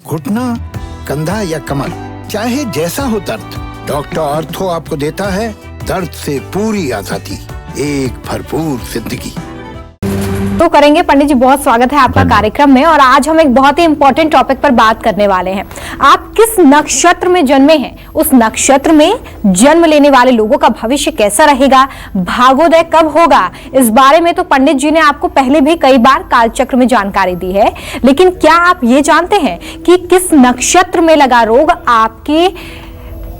घुटना, कंधा या कमर, चाहे जैसा हो दर्द, डॉक्टर ऑर्थो आपको देता है दर्द से पूरी आजादी, एक भरपूर जिंदगी। तो करेंगे पंडित जी, बहुत स्वागत है आपका कार्यक्रम में। और आज हम एक बहुत ही इंपॉर्टेंट टॉपिक पर बात करने वाले हैं। आप किस नक्षत्र में जन्मे हैं, उस नक्षत्र में जन्म लेने वाले लोगों का भविष्य कैसा रहेगा, भाग्योदय कब होगा, इस बारे में तो पंडित जी ने आपको पहले भी कई बार कालचक्र में जानकारी दी है। लेकिन क्या आप ये जानते हैं कि किस नक्षत्र में लगा रोग आपके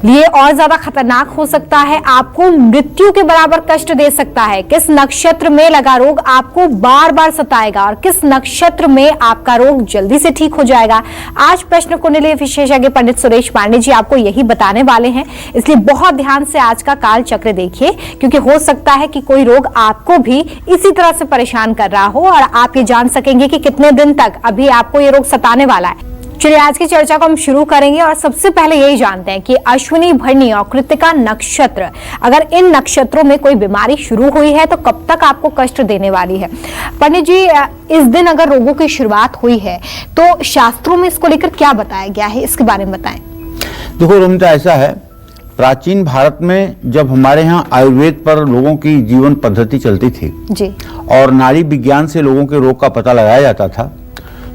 लिए और ज्यादा खतरनाक हो सकता है, आपको मृत्यु के बराबर कष्ट दे सकता है? किस नक्षत्र में लगा रोग आपको बार बार सताएगा और किस नक्षत्र में आपका रोग जल्दी से ठीक हो जाएगा? आज प्रश्न कुंडली विशेषज्ञ पंडित सुरेश पांडे जी आपको यही बताने वाले हैं, इसलिए बहुत ध्यान से आज का काल चक्र देखिए, क्योंकि हो सकता है कि कोई रोग आपको भी इसी तरह से परेशान कर रहा हो और आप ये जान सकेंगे कि कितने दिन तक अभी आपको ये रोग सताने वाला है। चलिए आज की चर्चा को हम शुरू करेंगे और सबसे पहले यही जानते हैं कि अश्विनी, भरणी और कृत्तिका नक्षत्र, अगर इन नक्षत्रों में कोई बीमारी शुरू हुई है तो कब तक आपको कष्ट देने वाली है? पंडित जी, इस दिन अगर रोगों की शुरुआत हुई है तो शास्त्रों में इसको लेकर क्या बताया गया है, इसके बारे में बताएं। देखो रमिता, ऐसा है, प्राचीन भारत में जब हमारे यहाँ आयुर्वेद पर लोगों की जीवन पद्धति चलती थी जी, और नाड़ी विज्ञान से लोगों के रोग का पता लगाया जाता था,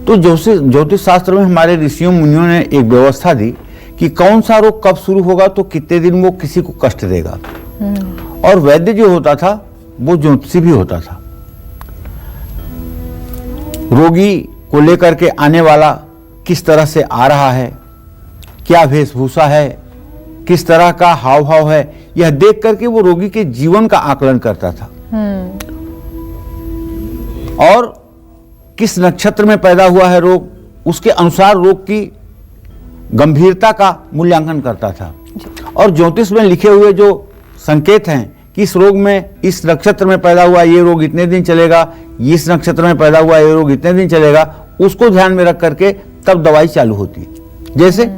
तो ज्योतिष शास्त्र में हमारे ऋषियों मुनियों ने एक व्यवस्था दी कि कौन सा रोग कब शुरू होगा तो कितने दिन वो किसी को कष्ट देगा। और वैद्य जो होता था वो ज्योतिषी भी होता था। रोगी को लेकर के आने वाला किस तरह से आ रहा है, क्या वेशभूषा है, किस तरह का हाव भाव है, यह देख करके वो रोगी के जीवन का आकलन करता था। और किस नक्षत्र में पैदा हुआ है रोग, उसके अनुसार रोग की गंभीरता का मूल्यांकन करता था। और ज्योतिष में लिखे हुए जो संकेत हैं कि इस रोग में, इस नक्षत्र में पैदा हुआ ये रोग इतने दिन चलेगा, इस नक्षत्र में पैदा हुआ ये रोग इतने दिन चलेगा, उसको ध्यान में रख करके तब दवाई चालू होती है। जैसे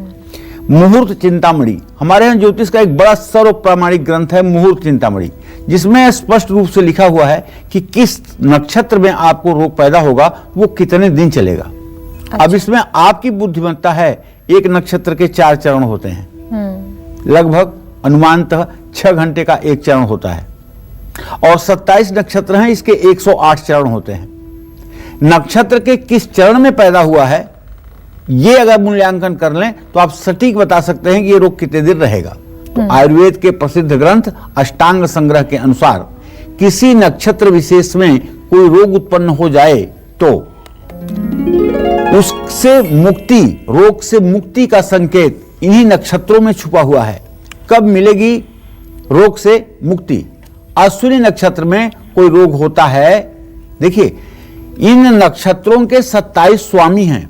मुहूर्त चिंतामणि, हमारे यहाँ ज्योतिष का एक बड़ा सर्व प्रामाणिक ग्रंथ है मुहूर्त चिंतामणि, जिसमें स्पष्ट रूप से लिखा हुआ है कि किस नक्षत्र में आपको रोग पैदा होगा, वो कितने दिन चलेगा। अच्छा। अब इसमें आपकी बुद्धिमत्ता है, एक नक्षत्र के 4 चरण होते हैं, लगभग अनुमानतः 6 घंटे का एक चरण होता है, और 27 नक्षत्र हैं, इसके 108 चरण होते हैं। नक्षत्र के किस चरण में पैदा हुआ है ये अगर मूल्यांकन कर लें तो आप सटीक बता सकते हैं कि ये रोग कितने दिन रहेगा। तो आयुर्वेद के प्रसिद्ध ग्रंथ अष्टांग संग्रह के अनुसार किसी नक्षत्र विशेष में कोई रोग उत्पन्न हो जाए तो उससे मुक्ति, रोग से मुक्ति का संकेत इन्हीं नक्षत्रों में छुपा हुआ है। कब मिलेगी रोग से मुक्ति? अश्विनी नक्षत्र में कोई रोग होता है, देखिए इन नक्षत्रों के 27 स्वामी हैं।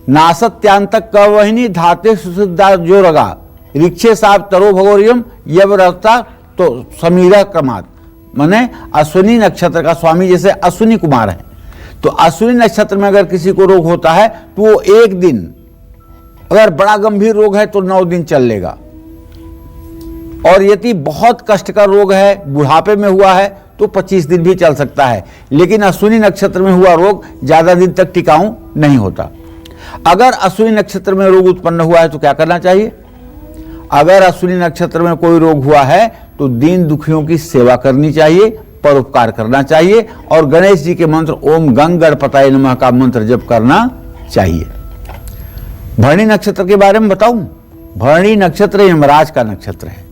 नासत्यांतक कवहिनी धाते सुसिद्धा जो रगा रिक्षे साब तरो भगोरियम यवरता तो समीरा क्रमात, माने अश्विनी नक्षत्र का स्वामी जैसे अश्विनी कुमार है, तो अश्विनी नक्षत्र में अगर किसी को रोग होता है तो वो एक दिन, अगर बड़ा गंभीर रोग है तो 9 दिन चल लेगा, और यदि बहुत कष्टकर रोग है, बुढ़ापे में हुआ है तो 25 दिन भी चल सकता है। लेकिन अश्विनी नक्षत्र में हुआ रोग ज्यादा दिन तक टिकाऊ नहीं होता। अगर अश्विनी नक्षत्र में रोग उत्पन्न हुआ है तो क्या करना चाहिए? अगर अश्विनी नक्षत्र में कोई रोग हुआ है तो दीन दुखियों की सेवा करनी चाहिए, परोपकार करना चाहिए, और गणेश जी के मंत्र ओम गंग गणपताय नमः का मंत्र जप करना चाहिए। भरणी नक्षत्र के बारे में बताऊं? भरणी नक्षत्र यमराज का नक्षत्र है।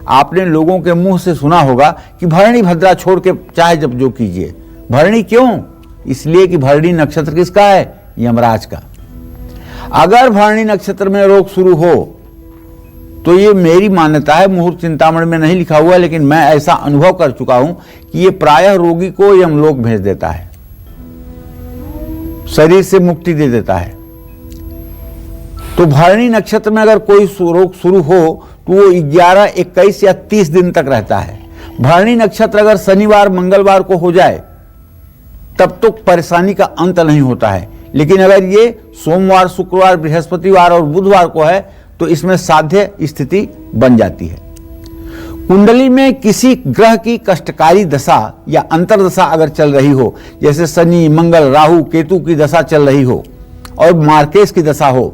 आपने लोगों के मुंह से सुना होगा कि भरणी भद्रा छोड़ के चाहे जब जो कीजिए। भरणी क्यों? इसलिए कि भरणी नक्षत्र किसका है? यमराज का। अगर भरणी नक्षत्र में रोग शुरू हो तो ये मेरी मान्यता है, मुहूर्त चिंतामणि में नहीं लिखा हुआ, लेकिन मैं ऐसा अनुभव कर चुका हूं कि ये प्रायः रोगी को यमलोक भेज देता है, शरीर से मुक्ति दे देता है। तो भरणी नक्षत्र में अगर कोई रोग शुरू हो तो वो 11, 21 या 30 दिन तक रहता है। भरणी नक्षत्र अगर शनिवार मंगलवार को हो जाए तब तो परेशानी का अंत नहीं होता है, लेकिन अगर ये सोमवार, शुक्रवार, बृहस्पतिवार और बुधवार को है तो इसमें साध्य स्थिति बन जाती है। कुंडली में किसी ग्रह की कष्टकारी दशा या अंतरदशा अगर चल रही हो, जैसे शनि, मंगल, राहु, केतु की दशा चल रही हो और मार्केश की दशा हो,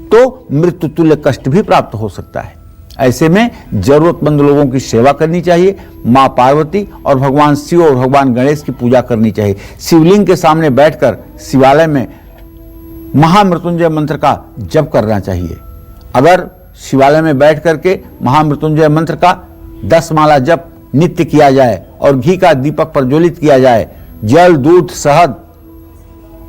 तो मृत्यु तुल्य कष्ट भी प्राप्त हो सकता है। ऐसे में जरूरतमंद लोगों की सेवा करनी चाहिए। मां पार्वती और भगवान शिव और भगवान गणेश की पूजा करनी चाहिए। शिवलिंग के सामने बैठकर शिवालय में महामृत्युंजय मंत्र का जप करना चाहिए। अगर शिवालय में बैठ करके महामृत्युंजय मंत्र का 10 माला जप नित्य किया जाए और घी का दीपक प्रज्वलित किया जाए, जल, दूध, शहद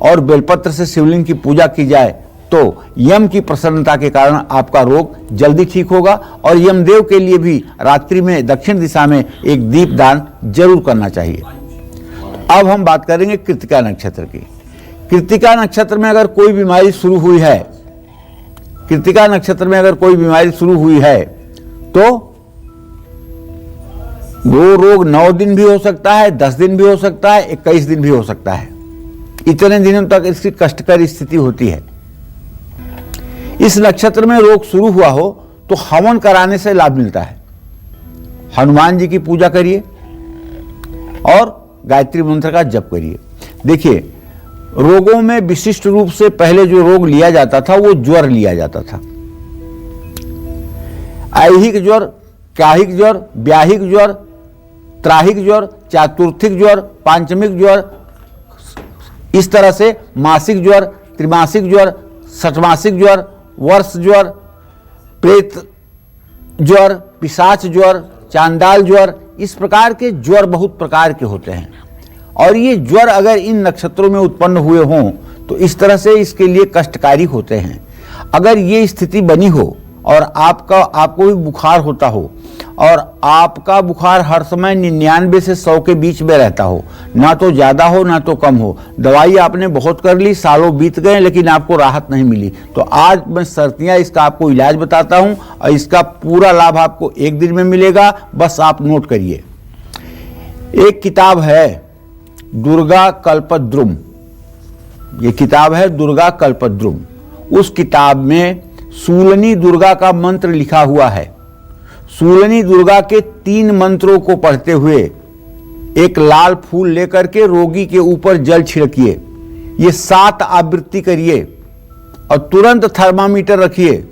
और बेलपत्र से शिवलिंग की पूजा की जाए, तो यम की प्रसन्नता के कारण आपका रोग जल्दी ठीक होगा। और यमदेव के लिए भी रात्रि में दक्षिण दिशा में एक दीप दान जरूर करना चाहिए। अब हम बात करेंगे कृत्तिका नक्षत्र की। कृत्तिका नक्षत्र में अगर कोई बीमारी शुरू हुई है, कृत्तिका नक्षत्र में अगर कोई बीमारी शुरू हुई है तो वो रोग 9 दिन भी हो सकता है, 10 दिन भी हो सकता है, 21 दिन भी हो सकता है। इतने दिनों तक इसकी कष्टकर स्थिति होती है। इस नक्षत्र में रोग शुरू हुआ हो तो हवन कराने से लाभ मिलता है। हनुमान जी की पूजा करिए और गायत्री मंत्र का जप करिए। देखिए, रोगों में विशिष्ट रूप से पहले जो रोग लिया जाता था वो ज्वर लिया जाता था। ऐहिक ज्वर, काहिक ज्वर, व्याहिक ज्वर, त्राहिक ज्वर, चातुर्थिक ज्वर, पांचमिक ज्वर, इस तरह से मासिक ज्वर, त्रिमासिक ज्वर, षटमासिक ज्वर, वर्ष ज्वर, प्रेत ज्वर, पिशाच ज्वर, चांडाल ज्वर, इस प्रकार के ज्वर बहुत प्रकार के होते हैं। और ये ज्वर अगर इन नक्षत्रों में उत्पन्न हुए हों तो इस तरह से इसके लिए कष्टकारी होते हैं। अगर ये स्थिति बनी हो और आपको भी बुखार होता हो और आपका बुखार हर समय 99 से 100 के बीच में रहता हो, ना तो ज़्यादा हो ना तो कम हो, दवाई आपने बहुत कर ली, सालों बीत गए लेकिन आपको राहत नहीं मिली, तो आज मैं शर्तियाँ इसका आपको इलाज बताता हूँ और इसका पूरा लाभ आपको 1 दिन में मिलेगा। बस आप नोट करिए। एक किताब है दुर्गा कल्पद्रुम, ये किताब है दुर्गा कल्पद्रुम। उस किताब में शूलनी दुर्गा का मंत्र लिखा हुआ है। शूलनी दुर्गा के 3 मंत्रों को पढ़ते हुए एक लाल फूल लेकर के रोगी के ऊपर जल छिड़किए। ये 7 आवृत्ति करिए और तुरंत थर्मामीटर रखिए।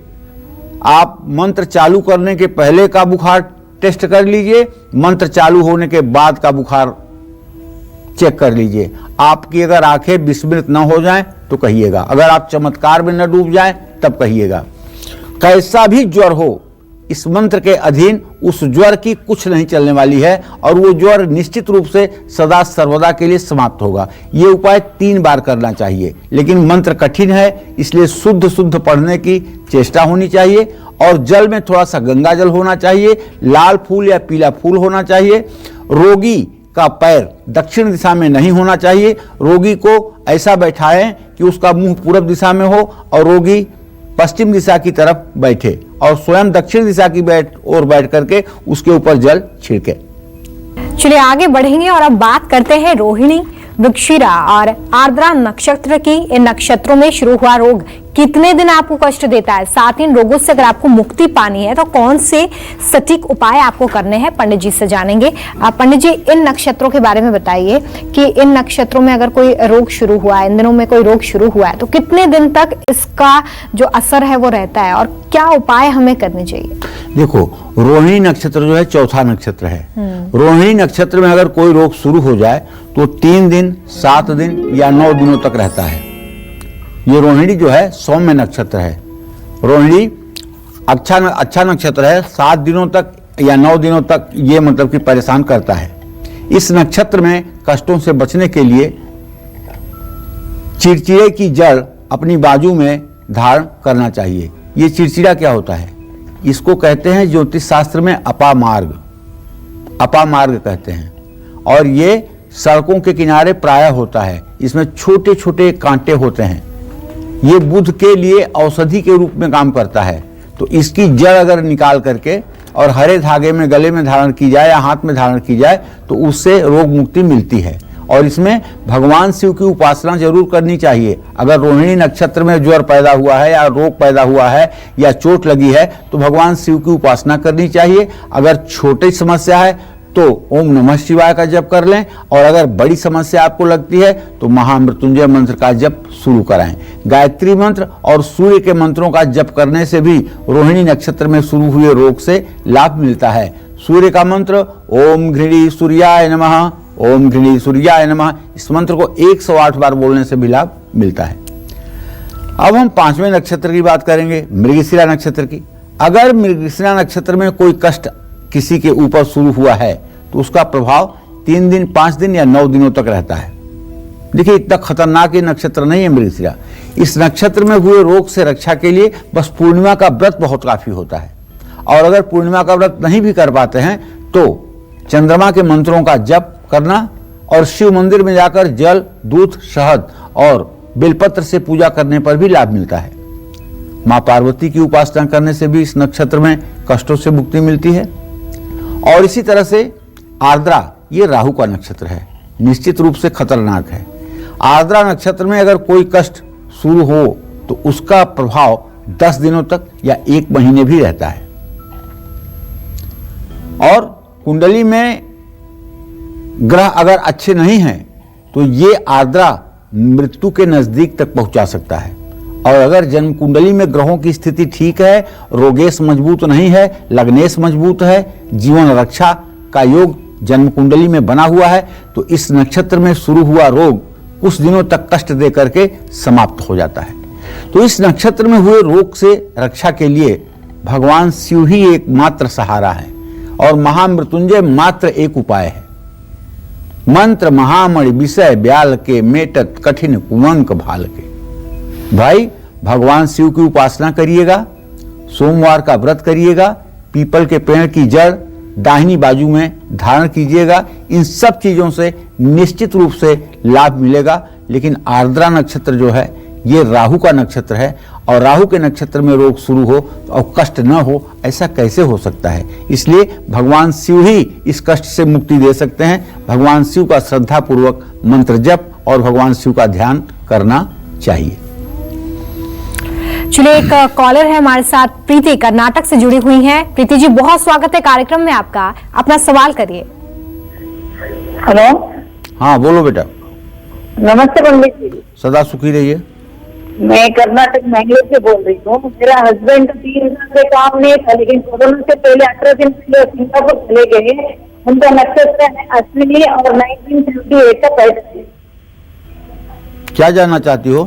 आप मंत्र चालू करने के पहले का बुखार टेस्ट कर लीजिए, मंत्र चालू होने के बाद का बुखार चेक कर लीजिए। आपकी अगर आंखें विस्मृत न हो जाएं तो कहिएगा, अगर आप चमत्कार में न डूब जाएं तब कहिएगा। कैसा भी ज्वर हो, इस मंत्र के अधीन उस ज्वर की कुछ नहीं चलने वाली है और वो ज्वर निश्चित रूप से सदा सर्वदा के लिए समाप्त होगा। ये उपाय 3 बार करना चाहिए, लेकिन मंत्र कठिन है इसलिए शुद्ध पढ़ने की चेष्टा होनी चाहिए और जल में थोड़ा सा गंगा जल होना चाहिए, लाल फूल या पीला फूल होना चाहिए। रोगी का पैर दक्षिण दिशा में नहीं होना चाहिए। रोगी को ऐसा बैठाएं कि उसका मुंह पूरब दिशा में हो और रोगी पश्चिम दिशा की तरफ बैठे और स्वयं दक्षिण दिशा की ओर बैठ करके उसके ऊपर जल छिड़के। चलिए आगे बढ़ेंगे और अब बात करते हैं रोहिणी, वृश्चिरा और आर्द्रा नक्षत्र की। इन नक्षत्रों में शुरू हुआ रोग कितने दिन आपको कष्ट देता है, साथ ही इन रोगों से अगर आपको मुक्ति पानी है तो कौन से सटीक उपाय आपको करने हैं, पंडित जी से जानेंगे। पंडित जी, इन नक्षत्रों के बारे में बताइए कि इन नक्षत्रों में अगर कोई रोग शुरू हुआ है, इन दिनों में कोई रोग शुरू हुआ है तो कितने दिन तक इसका जो असर है वो रहता है और क्या उपाय हमें करने चाहिए। देखो, रोहिणी नक्षत्र जो है चौथा नक्षत्र है। रोहिणी नक्षत्र में अगर कोई रोग शुरू हो जाए तो 3 दिन, 7 दिन या 9 दिनों तक रहता है। ये रोहिणी जो है सौम्य नक्षत्र है। रोहिणी अच्छा नक्षत्र है। 7 दिनों तक या 9 दिनों तक ये मतलब कि परेशान करता है। इस नक्षत्र में कष्टों से बचने के लिए चिड़चिड़े की जड़ अपनी बाजू में धारण करना चाहिए। ये चिड़चिड़ा क्या होता है? इसको कहते हैं ज्योतिष शास्त्र में अपामार्ग कहते हैं और ये सड़कों के किनारे प्रायः होता है। इसमें छोटे छोटे कांटे होते हैं। ये बुध के लिए औषधि के रूप में काम करता है। तो इसकी जड़ अगर निकाल करके और हरे धागे में गले में धारण की जाए या हाथ में धारण की जाए तो उससे रोग मुक्ति मिलती है। और इसमें भगवान शिव की उपासना जरूर करनी चाहिए। अगर रोहिणी नक्षत्र में ज्वर पैदा हुआ है या रोग पैदा हुआ है या चोट लगी है तो भगवान शिव की उपासना करनी चाहिए। अगर छोटी समस्या है तो ओम नमः शिवाय का जप कर लें, और अगर बड़ी समस्या आपको लगती है तो महामृत्युंजय मंत्र का जप शुरू कराएं। गायत्री मंत्र और सूर्य के मंत्रों का जप करने से भी रोहिणी नक्षत्र में शुरू हुए रोग से लाभ मिलता है। सूर्य का मंत्र ओम घृणी सूर्याय नमः, ओम घृणी सूर्याय नमः, इस मंत्र को 108 बार बोलने से भी लाभ मिलता है। अब हम 5वें नक्षत्र की बात करेंगे, मृगशिरा नक्षत्र की। अगर मृगशिरा नक्षत्र में कोई कष्ट किसी के ऊपर शुरू हुआ है तो उसका प्रभाव 3 दिन, 5 दिन या 9 दिनों तक रहता है। देखिए, इतना खतरनाक ये नक्षत्र नहीं है मृगशिरा। इस नक्षत्र में हुए रोग से रक्षा के लिए बस पूर्णिमा का व्रत बहुत काफी होता है, और अगर पूर्णिमा का व्रत नहीं भी कर पाते हैं तो चंद्रमा के मंत्रों का जप करना और शिव मंदिर में जाकर जल, दूध, शहद और बेलपत्र से पूजा करने पर भी लाभ मिलता है। मां पार्वती की उपासना करने से भी इस नक्षत्र में कष्टों से मुक्ति मिलती है। और इसी तरह से आर्द्रा, ये राहु का नक्षत्र है, निश्चित रूप से खतरनाक है। आर्द्रा नक्षत्र में अगर कोई कष्ट शुरू हो तो उसका प्रभाव 10 दिनों तक या 1 महीने भी रहता है। और कुंडली में ग्रह अगर अच्छे नहीं हैं तो ये आर्द्रा मृत्यु के नजदीक तक पहुंचा सकता है। और अगर जन्म कुंडली में ग्रहों की स्थिति ठीक है, रोगेश मजबूत नहीं है, लग्नेश मजबूत है, जीवन रक्षा का योग जन्म कुंडली में बना हुआ है, तो इस नक्षत्र में शुरू हुआ रोग कुछ दिनों तक कष्ट दे करके समाप्त हो जाता है। तो इस नक्षत्र में हुए रोग से रक्षा के लिए भगवान शिव ही एकमात्र सहारा है, और महामृत्युंजय मात्र एक उपाय है। मंत्र महामणि विषय ब्याल के, मेटत कठिन कुमंक भाल के। भाई, भगवान शिव की उपासना करिएगा, सोमवार का व्रत करिएगा, पीपल के पेड़ की जड़ दाहिनी बाजू में धारण कीजिएगा। इन सब चीजों से निश्चित रूप से लाभ मिलेगा। लेकिन आर्द्रा नक्षत्र जो है ये राहु का नक्षत्र है, और राहु के नक्षत्र में रोग शुरू हो और कष्ट न हो, ऐसा कैसे हो सकता है? इसलिए भगवान शिव ही इस कष्ट से मुक्ति दे सकते हैं। भगवान शिव का श्रद्धा पूर्वक मंत्र जप और भगवान शिव का ध्यान करना चाहिए। चलिए, एक कॉलर है हमारे साथ, प्रीति कर्नाटक से जुड़ी हुई हैं। प्रीति जी, बहुत स्वागत है कार्यक्रम में आपका, अपना सवाल करिए। हेलो। हाँ, बोलो बेटा। नमस्ते पंडित जी। सदा सुखी रहिए। मैं कर्नाटक मैंगलोर से बोल रही हूँ। मेरा हस्बैंड 3 साल से काम नहीं था, लेकिन कोरोना से पहले 18 दिन पहले सिंगापुर चले गए। उनका नक्षत्र है अश्विनी और 1978 का पैदा। क्या जानना चाहती हो?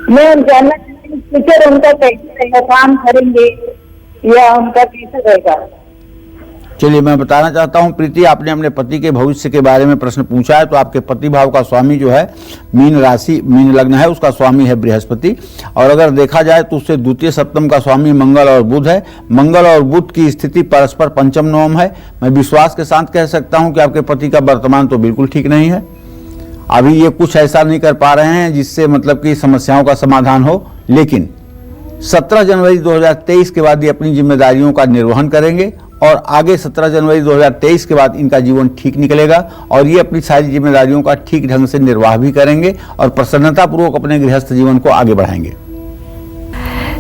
मैं जानना चाहती हूँ फ्यूचर उनका कैसे रहेगा, काम करेंगे या उनका कैसे रहेगा? चलिए, मैं बताना चाहता हूं प्रीति, आपने अपने पति के भविष्य के बारे में प्रश्न पूछा है। तो आपके पति भाव का स्वामी जो है मीन राशि, मीन लग्न है, उसका स्वामी है बृहस्पति। और अगर देखा जाए तो उससे द्वितीय सप्तम का स्वामी मंगल और बुध है। मंगल और बुध की स्थिति परस्पर पंचम नवम है। मैं विश्वास के साथ कह सकता हूं कि आपके पति का वर्तमान तो बिल्कुल ठीक नहीं है। अभी ये कुछ ऐसा नहीं कर पा रहे हैं जिससे मतलब कि समस्याओं का समाधान हो, लेकिन 17 जनवरी 2023 के बाद ये अपनी जिम्मेदारियों का निर्वहन करेंगे, और आगे 17 जनवरी 2023 के बाद इनका जीवन ठीक निकलेगा, और ये अपनी सारी जिम्मेदारियों का ठीक ढंग से निर्वाह भी करेंगे और प्रसन्नतापूर्वक अपने गृहस्थ जीवन को आगे बढ़ाएंगे।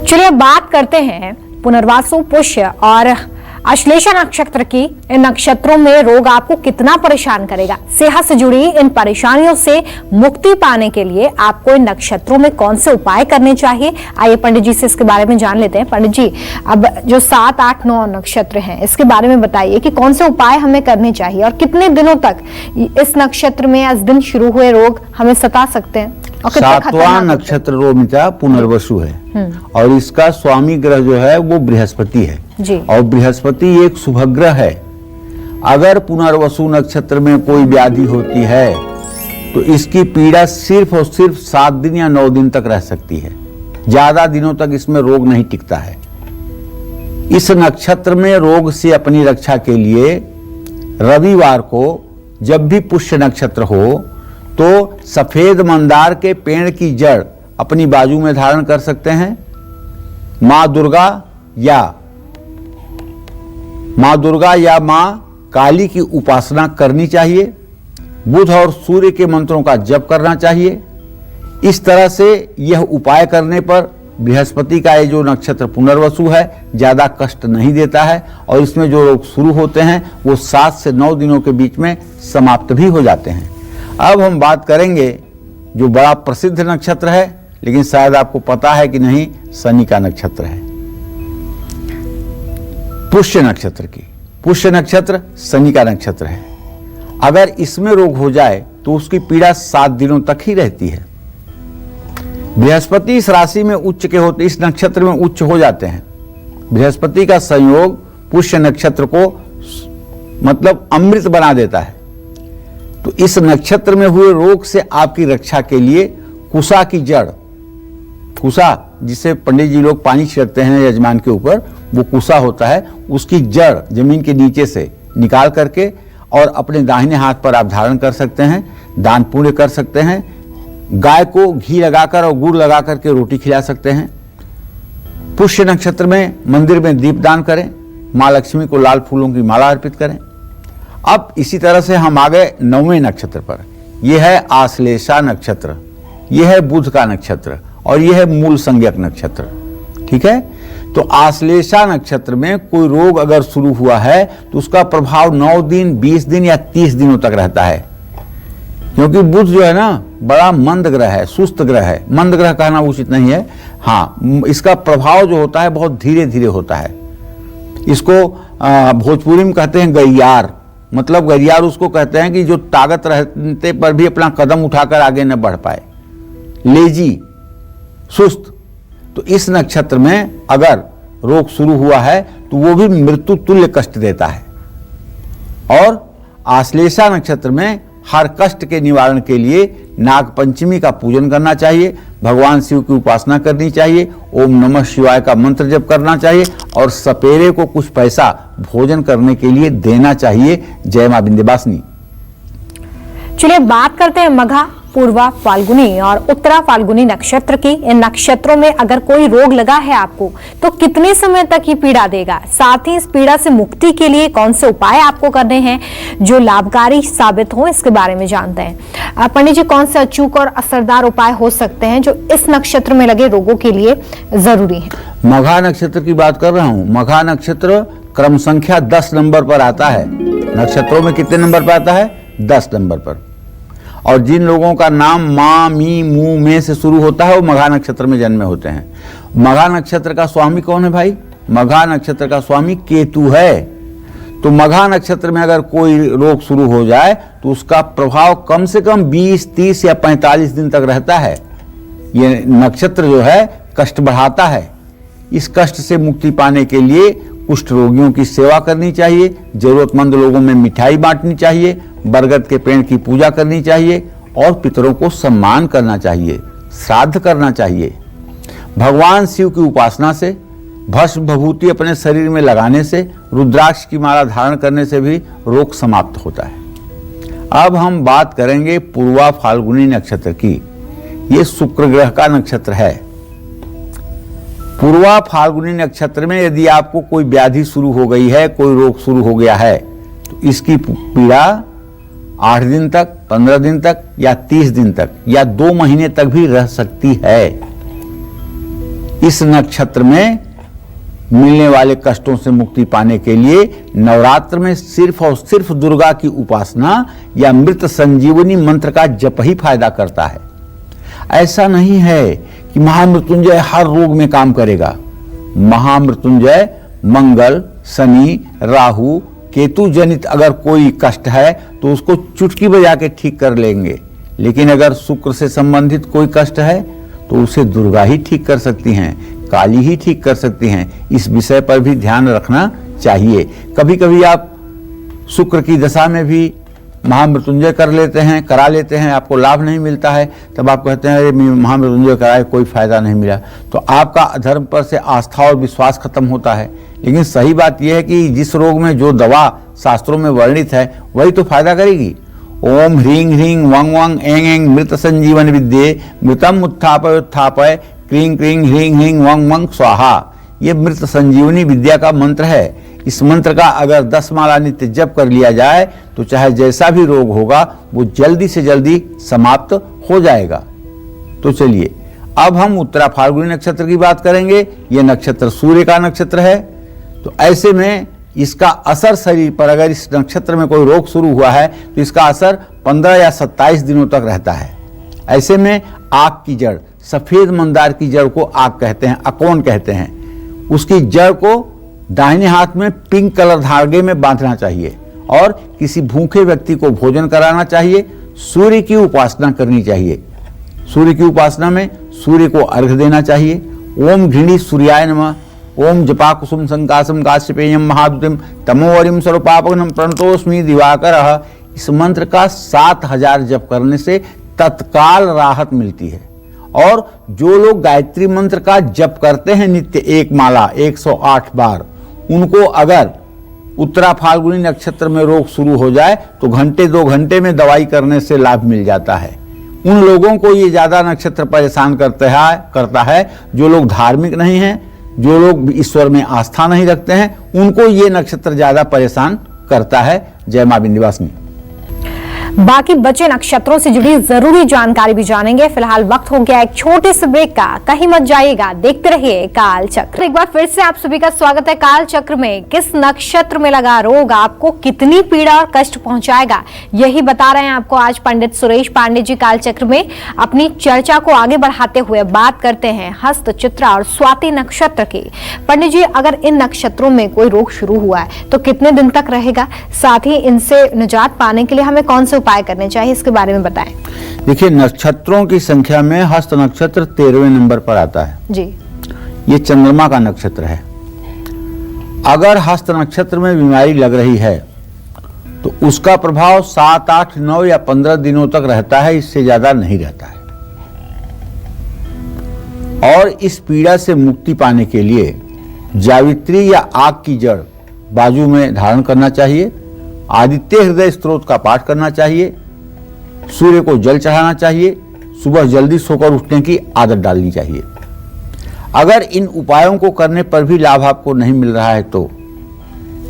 चलिए, बात करते हैं पुनर्वासु, पुष्य और अश्लेषा नक्षत्र की। इन नक्षत्रों में रोग आपको कितना परेशान करेगा, सेहत से जुड़ी इन परेशानियों से मुक्ति पाने के लिए आपको इन नक्षत्रों में कौन से उपाय करने चाहिए, आइए पंडित जी से इसके बारे में जान लेते हैं। पंडित जी, अब जो 7, 8, 9 नक्षत्र हैं, इसके बारे में बताइए कि कौन से उपाय हमें करने चाहिए और कितने दिनों तक इस नक्षत्र में इस दिन शुरू हुए रोग हमें सता सकते हैं। 7वां नक्षत्र रोमिता पुनर्वसु है, और इसका स्वामी ग्रह जो है वो बृहस्पति है जी। और बृहस्पति एक शुभ ग्रह है। अगर पुनर्वसु नक्षत्र में कोई व्याधि होती है तो इसकी पीड़ा सिर्फ और सिर्फ 7 दिन या 9 दिन तक रह सकती है, ज्यादा दिनों तक इसमें रोग नहीं टिकता है। इस नक्षत्र में रोग से अपनी रक्षा के लिए रविवार को जब भी पुष्य नक्षत्र हो तो सफेद मंदार के पेड़ की जड़ अपनी बाजू में धारण कर सकते हैं। मां दुर्गा या मां काली की उपासना करनी चाहिए। बुध और सूर्य के मंत्रों का जप करना चाहिए। इस तरह से यह उपाय करने पर बृहस्पति का ये जो नक्षत्र पुनर्वसु है ज्यादा कष्ट नहीं देता है और इसमें जो रोग शुरू होते हैं वो 7 से 9 दिनों के बीच में समाप्त भी हो जाते हैं। अब हम बात करेंगे जो बड़ा प्रसिद्ध नक्षत्र है, लेकिन शायद आपको पता है कि नहीं, शनि का नक्षत्र है, पुष्य नक्षत्र की। पुष्य नक्षत्र शनि का नक्षत्र है। अगर इसमें रोग हो जाए तो उसकी पीड़ा 7 दिनों तक ही रहती है। बृहस्पति इस राशि में उच्च के होते, इस नक्षत्र में उच्च हो जाते हैं। बृहस्पति का संयोग पुष्य नक्षत्र को मतलब अमृत बना देता है। तो इस नक्षत्र में हुए रोग से आपकी रक्षा के लिए कुसा की जड़, कुसा जिसे पंडित जी लोग पानी छिड़कते हैं यजमान के ऊपर, वो कुसा होता है, उसकी जड़ जमीन के नीचे से निकाल करके और अपने दाहिने हाथ पर आप धारण कर सकते हैं, दान पुण्य कर सकते हैं। गाय को घी लगाकर और गुड़ लगा करके रोटी खिला सकते हैं। पुष्य नक्षत्र में मंदिर में दीप दान करें, माँ लक्ष्मी को लाल फूलों की माला अर्पित करें। अब इसी तरह से हम आ गए 9वें नक्षत्र पर। यह है आश्लेषा नक्षत्र, यह है बुध का नक्षत्र और यह है मूल संज्ञक नक्षत्र। ठीक है, तो आश्लेषा नक्षत्र में कोई रोग अगर शुरू हुआ है तो उसका प्रभाव 9 दिन, 20 दिन या 30 दिनों तक रहता है, क्योंकि बुध जो है ना बड़ा मंद ग्रह है, सुस्त ग्रह है। मंद ग्रह कहना उचित नहीं है, हाँ, इसका प्रभाव जो होता है बहुत धीरे धीरे होता है। इसको भोजपुरी में कहते हैं गैयार, मतलब गैयार उसको कहते हैं कि जो ताकत रहते पर भी अपना कदम उठाकर आगे न बढ़ पाए, लेजी, सुस्त। तो इस नक्षत्र में अगर रोग शुरू हुआ है तो वो भी मृत्यु तुल्य कष्ट देता है। और आश्लेषा नक्षत्र में हर कष्ट के निवारण के लिए नाग पंचमी का पूजन करना चाहिए, भगवान शिव की उपासना करनी चाहिए, ओम नमः शिवाय का मंत्र जप करना चाहिए और सपेरे को कुछ पैसा भोजन करने के लिए देना चाहिए। जय मां विंध्यवासिनी। चलिए बात करते हैं मघा, पूर्वा फाल्गुनी और उत्तरा फाल्गुनी नक्षत्र की। इन नक्षत्रों में अगर कोई रोग लगा है आपको तो कितने समय तक ये पीड़ा देगा, साथ ही इस पीड़ा से मुक्ति के लिए कौन से उपाय आपको करने हैं जो लाभकारी साबित हो, इसके बारे में जानते हैं। पंडित जी, कौन से अचूक और असरदार उपाय हो सकते हैं जो इस नक्षत्र में लगे रोगों के लिए जरूरी है? मघा नक्षत्र की बात कर रहा हूं। मघा नक्षत्र क्रम संख्या 10 नंबर पर आता है। नक्षत्रों में कितने नंबर पर आता है? 10 नंबर पर। और जिन लोगों का नाम माँ, मी, मू, में से शुरू होता है वो मघा नक्षत्र में जन्मे होते हैं। मघा नक्षत्र का स्वामी कौन है भाई? मघा नक्षत्र का स्वामी केतु है। तो मघा नक्षत्र में अगर कोई रोग शुरू हो जाए तो उसका प्रभाव कम से कम 20, 30 या 45 दिन तक रहता है। ये नक्षत्र जो है कष्ट बढ़ाता है। इस कष्ट से मुक्ति पाने के लिए कुष्ठ रोगियों की सेवा करनी चाहिए, जरूरतमंद लोगों में मिठाई बांटनी चाहिए, बरगद के पेड़ की पूजा करनी चाहिए और पितरों को सम्मान करना चाहिए, श्राद्ध करना चाहिए। भगवान शिव की उपासना से, भस्म भभूति अपने शरीर में लगाने से, रुद्राक्ष की माला धारण करने से भी रोग समाप्त होता है। अब हम बात करेंगे पूर्वा फाल्गुनी नक्षत्र की। ये शुक्र ग्रह का नक्षत्र है। पूर्वा फाल्गुनी नक्षत्र में यदि आपको कोई व्याधि शुरू हो गई है, कोई रोग शुरू हो गया है, तो इसकी पीड़ा 8 दिन तक, 15 दिन तक या 30 दिन तक या 2 महीने तक भी रह सकती है। इस नक्षत्र में मिलने वाले कष्टों से मुक्ति पाने के लिए नवरात्र में सिर्फ और सिर्फ दुर्गा की उपासना या मृत संजीवनी मंत्र का जप ही फायदा करता है। ऐसा नहीं है कि महामृत्युंजय हर रोग में काम करेगा। महामृत्युंजय मंगल, शनि, राहु, केतु जनित अगर कोई कष्ट है तो उसको चुटकी बजा के ठीक कर लेंगे, लेकिन अगर शुक्र से संबंधित कोई कष्ट है तो उसे दुर्गा ही ठीक कर सकती हैं, काली ही ठीक कर सकती हैं। इस विषय पर भी ध्यान रखना चाहिए। कभी कभी आप शुक्र की दशा में भी महामृत्युंजय कर लेते हैं, करा लेते हैं, आपको लाभ नहीं मिलता है, तब आप कहते हैं अरे महामृत्युंजय कराए कोई फायदा नहीं मिला, तो आपका अधर्म पर से आस्था और विश्वास खत्म होता है। लेकिन सही बात यह है कि जिस रोग में जो दवा शास्त्रों में वर्णित है वही तो फायदा करेगी। ओम ह्रीं ह्रीं वंग वंग एंग एंग मृत संजीवन विद्ये मृतम उत्थापय उत्थापय क्रीं क्रीं ह्रीं ह्रीं वंग वंग स्वाहा। ये मृत संजीवनी विद्या का मंत्र है। इस मंत्र का अगर 10 माला नित्य जप कर लिया जाए तो चाहे जैसा भी रोग होगा वो जल्दी से जल्दी समाप्त हो जाएगा। तो चलिए अब हम उत्तरा फाल्गुनी नक्षत्र की बात करेंगे। यह नक्षत्र सूर्य का नक्षत्र है, तो ऐसे में इसका असर शरीर पर, अगर इस नक्षत्र में कोई रोग शुरू हुआ है तो इसका असर 15 या 27 दिनों तक रहता है। ऐसे में आक की जड़, सफेद मंदार की जड़ को आक कहते हैं, अकोन कहते हैं, उसकी जड़ को दाहिने हाथ में पिंक कलर धागे में बांधना चाहिए और किसी भूखे व्यक्ति को भोजन कराना चाहिए। सूर्य की उपासना करनी चाहिए। सूर्य की उपासना में सूर्य को अर्घ्य देना चाहिए। ओम घृणी सूर्याय नमः, ओम जपा कुसुम संकाशम काश्यपेयम महादुतिम तमोवरिम सर्वपापघ्नं प्रणतोस्मि दिवाकरः। इस मंत्र का 7000 जप करने से तत्काल राहत मिलती है। और जो लोग गायत्री मंत्र का जप करते हैं नित्य एक माला 108 बार, उनको अगर उत्तरा फाल्गुनी नक्षत्र में रोग शुरू हो जाए तो घंटे 2 घंटे में दवाई करने से लाभ मिल जाता है। उन लोगों को ये ज्यादा नक्षत्र परेशान करता है जो लोग धार्मिक नहीं हैं, जो लोग ईश्वर में आस्था नहीं रखते हैं, उनको ये नक्षत्र ज्यादा परेशान करता है। जय मां विंध्यवासिनी। बाकी बचे नक्षत्रों से जुड़ी जरूरी जानकारी भी जानेंगे। फिलहाल वक्त हो गया एक छोटे से ब्रेक का, कहीं मत जाइएगा, देखते रहिए काल चक्र। एक बार फिर से आप सभी का स्वागत है काल चक्र में। किस नक्षत्र में लगा रोग आपको कितनी पीड़ा और कष्ट पहुंचाएगा, यही बता रहे हैं आपको आज पंडित सुरेश पांडे जी काल चक्र में। अपनी चर्चा को आगे बढ़ाते हुए बात करते हैं हस्त, चित्रा और स्वाति नक्षत्र की। पंडित जी, अगर इन नक्षत्रों में कोई रोग शुरू हुआ है तो कितने दिन तक रहेगा, साथ ही इनसे निजात पाने के लिए हमें कौन से उपाय करने चाहिए, इसके बारे में बताएं। देखिए, नक्षत्रों की संख्या में हस्त नक्षत्र 13वें नंबर पर आता है जी। ये चंद्रमा का नक्षत्र है। अगर हस्त नक्षत्र में बीमारी लग रही है तो उसका प्रभाव 7, 8, 9 या 15 दिनों तक रहता है, इससे ज्यादा नहीं रहता है। और इस पीड़ा से मुक्ति पाने के लिए जावित्री या आग की जड़ बाजू में धारण करना चाहिए, आदित्य हृदय स्तोत्र का पाठ करना चाहिए, सूर्य को जल चढ़ाना चाहिए, सुबह जल्दी सोकर उठने की आदत डालनी चाहिए। अगर इन उपायों को करने पर भी लाभ आपको नहीं मिल रहा है तो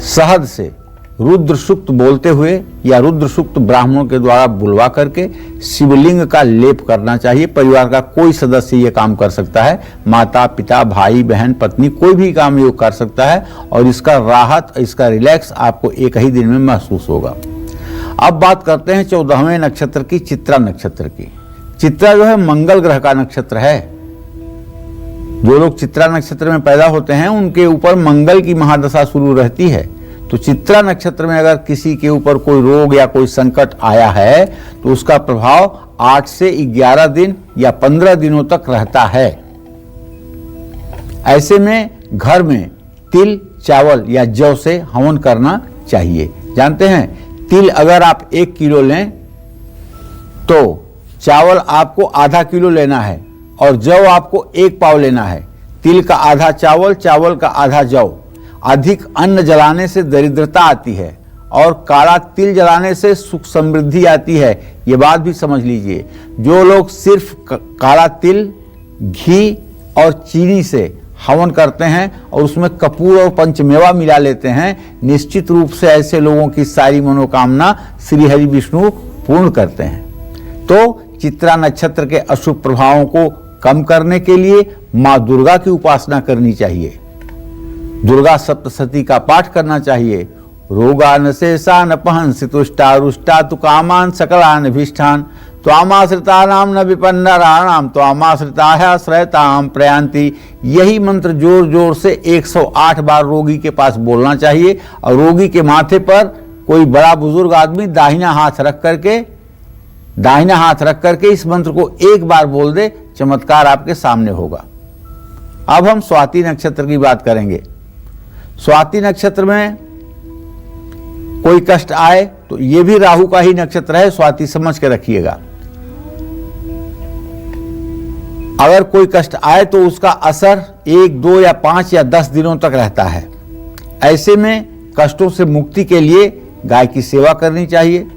शहद से रुद्र सूक्त बोलते हुए या रुद्र सूक्त ब्राह्मणों के द्वारा बुलवा करके शिवलिंग का लेप करना चाहिए। परिवार का कोई सदस्य ये काम कर सकता है, माता पिता भाई बहन पत्नी कोई भी काम योग कर सकता है और इसका राहत, इसका रिलैक्स आपको एक ही दिन में महसूस होगा। अब बात करते हैं 14वें नक्षत्र की, चित्रा नक्षत्र की। चित्रा जो है मंगल ग्रह का नक्षत्र है। जो लोग चित्रा नक्षत्र में पैदा होते हैं उनके ऊपर मंगल की महादशा शुरू रहती है। तो चित्रा नक्षत्र में अगर किसी के ऊपर कोई रोग या कोई संकट आया है तो उसका प्रभाव 8 से 11 दिन या 15 दिनों तक रहता है। ऐसे में घर में तिल, चावल या जौ से हवन करना चाहिए। जानते हैं, तिल अगर आप 1 किलो लें तो चावल आपको आधा किलो लेना है और जौ आपको 1 पाव लेना है। तिल का आधा चावल, चावल का आधा जौ। अधिक अन्न जलाने से दरिद्रता आती है और काला तिल जलाने से सुख समृद्धि आती है। ये बात भी समझ लीजिए। जो लोग सिर्फ काला तिल, घी और चीनी से हवन करते हैं और उसमें कपूर और पंचमेवा मिला लेते हैं, निश्चित रूप से ऐसे लोगों की सारी मनोकामना श्री हरि विष्णु पूर्ण करते हैं। तो चित्रा नक्षत्र के अशुभ प्रभावों को कम करने के लिए माँ दुर्गा की उपासना करनी चाहिए। दुर्गा सप्तशती का पाठ करना चाहिए। रोगान शेषान पहंसि तुष्टा रुष्टा तु कामान सकलान अभीष्टान त्वामाश्रितानां न विपन्नराणां त्वामाश्रिताः श्रयतां प्रयान्ति। यही मंत्र जोर जोर से 108 बार रोगी के पास बोलना चाहिए और रोगी के माथे पर कोई बड़ा बुजुर्ग आदमी दाहिना हाथ रख करके इस मंत्र को 1 बार बोल दे, चमत्कार आपके सामने होगा। अब हम स्वाति नक्षत्र की बात करेंगे। स्वाति नक्षत्र में कोई कष्ट आए तो यह भी राहु का ही नक्षत्र है, स्वाति समझ के रखिएगा। अगर कोई कष्ट आए तो उसका असर 1, 2 या 5 या 10 दिनों तक रहता है। ऐसे में कष्टों से मुक्ति के लिए गाय की सेवा करनी चाहिए,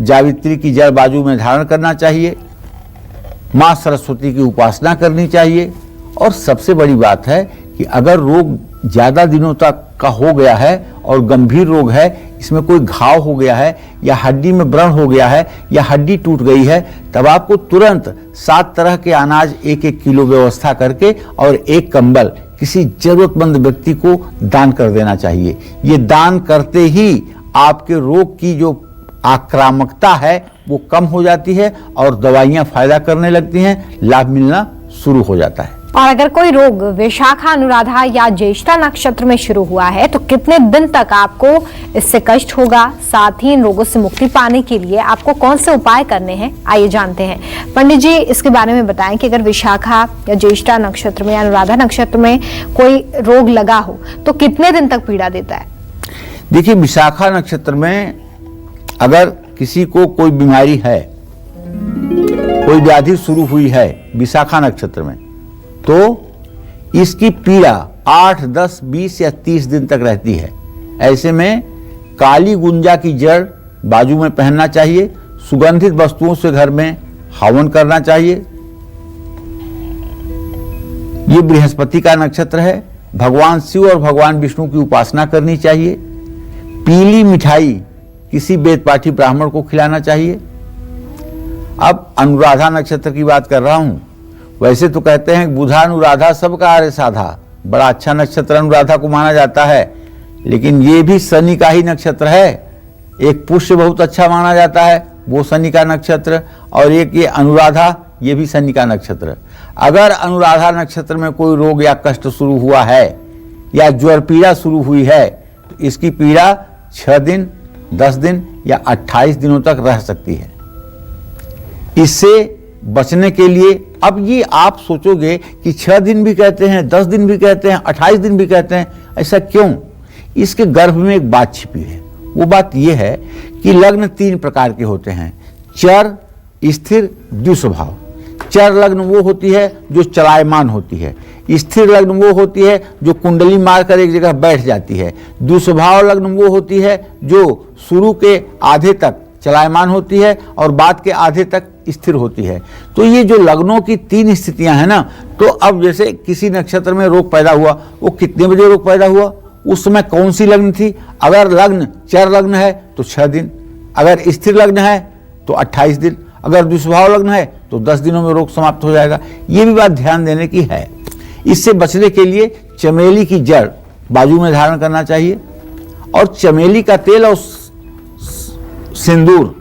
जावित्री की जड़ बाजू में धारण करना चाहिए, मां सरस्वती की उपासना करनी चाहिए और सबसे बड़ी बात है कि अगर रोग ज़्यादा दिनों तक का हो गया है और गंभीर रोग है, इसमें कोई घाव हो गया है या हड्डी में व्रण हो गया है या हड्डी टूट गई है, तब आपको तुरंत 7 तरह के अनाज 1-1 किलो व्यवस्था करके और 1 कंबल किसी जरूरतमंद व्यक्ति को दान कर देना चाहिए। ये दान करते ही आपके रोग की जो आक्रामकता है वो कम हो जाती है और दवाइयां फायदा करने लगती हैं, लाभ मिलना शुरू हो जाता है। और अगर कोई रोग विशाखा, अनुराधा या ज्येष्ठा नक्षत्र में शुरू हुआ है तो कितने दिन तक आपको इससे कष्ट होगा? साथ ही इन रोगों से मुक्ति पाने के लिए आपको कौन से उपाय करने हैं, आइए जानते हैं। पंडित जी, इसके बारे में बताएं कि अगर विशाखा या ज्येष्ठा नक्षत्र में, अनुराधा नक्षत्र में कोई रोग लगा हो तो कितने दिन तक पीड़ा देता है? देखिए, विशाखा नक्षत्र में अगर किसी को कोई बीमारी है, कोई व्याधि शुरू हुई है विशाखा नक्षत्र में, तो इसकी पीड़ा 8, 10, 20 या 30 दिन तक रहती है। ऐसे में काली गुंजा की जड़ बाजू में पहनना चाहिए, सुगंधित वस्तुओं से घर में हवन करना चाहिए। ये बृहस्पति का नक्षत्र है, भगवान शिव और भगवान विष्णु की उपासना करनी चाहिए। पीली मिठाई किसी वेदपाठी ब्राह्मण को खिलाना चाहिए। अब अनुराधा नक्षत्र की बात कर रहा हूं। वैसे तो कहते हैं बुधा अनुराधा सबका आर्य साधा, बड़ा अच्छा नक्षत्र अनुराधा को माना जाता है, लेकिन ये भी शनि का ही नक्षत्र है। एक पुष्य बहुत अच्छा माना जाता है, वो शनि का नक्षत्र, और एक ये अनुराधा, ये भी शनि का नक्षत्र। अगर अनुराधा नक्षत्र में कोई रोग या कष्ट शुरू हुआ है या ज्वर पीड़ा शुरू हुई है तो इसकी पीड़ा 6 दिन, 10 दिन या 28 दिनों तक रह सकती है। इससे बचने के लिए, अब ये आप सोचोगे कि 6 दिन भी कहते हैं, 10 दिन भी कहते हैं, 28 दिन भी कहते हैं, ऐसा क्यों? इसके गर्भ में एक बात छिपी है। वो बात ये है कि लग्न 3 प्रकार के होते हैं, चर, स्थिर, द्विस्वभाव। चर लग्न वो होती है जो चलायमान होती है, स्थिर लग्न वो होती है जो कुंडली मारकर एक जगह बैठ जाती है, द्विस्वभाव लग्न वो होती है जो शुरू के आधे तक चलायमान होती है और बाद के आधे तक स्थिर होती है। तो ये जो लग्नों की 3 स्थितियां हैं ना, तो अब जैसे किसी नक्षत्र में रोग पैदा हुआ, वो कितने बजे रोग पैदा हुआ, उस समय कौन सी लग्न थी। अगर लग्न चर लग्न है तो 6 दिन, अगर स्थिर लग्न है तो 28 दिन, अगर दुष्भाव लग्न है तो 10 दिनों में रोग समाप्त हो जाएगा। ये भी बात ध्यान देने की है। इससे बचने के लिए चमेली की जड़ बाजू में धारण करना चाहिए और चमेली का तेल और सिंदूर